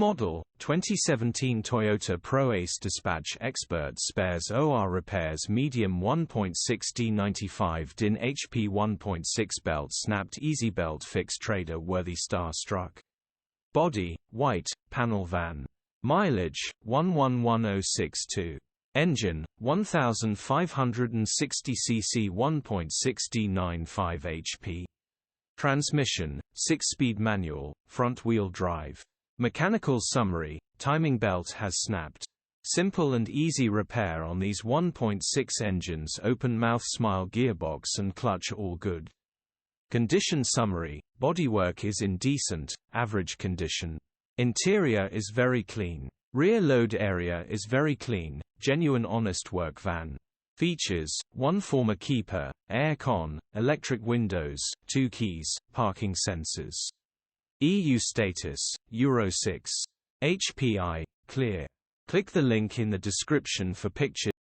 Model, 2017 Toyota Proace Dispatch Expert Spares OR Repairs Medium 1.6D95 DIN HP 1.6 Belt Snapped Easy Belt Fix Trader Worthy Star Struck. Body, white, panel van. Mileage, 111062. Engine, 1560 cc 1.6D95 HP. Transmission, 6-speed manual, front-wheel drive. Mechanical summary, timing belt has snapped. Simple and easy repair on these 1.6 engines. Open mouth smile gearbox and clutch all good. Condition summary, bodywork is in decent, average condition. Interior is very clean. Rear load area is very clean, genuine honest work van. Features, 1 former keeper, air con, electric windows, 2 keys, parking sensors. EU status, Euro 6. HPI, clear. Click the link in the description for pictures.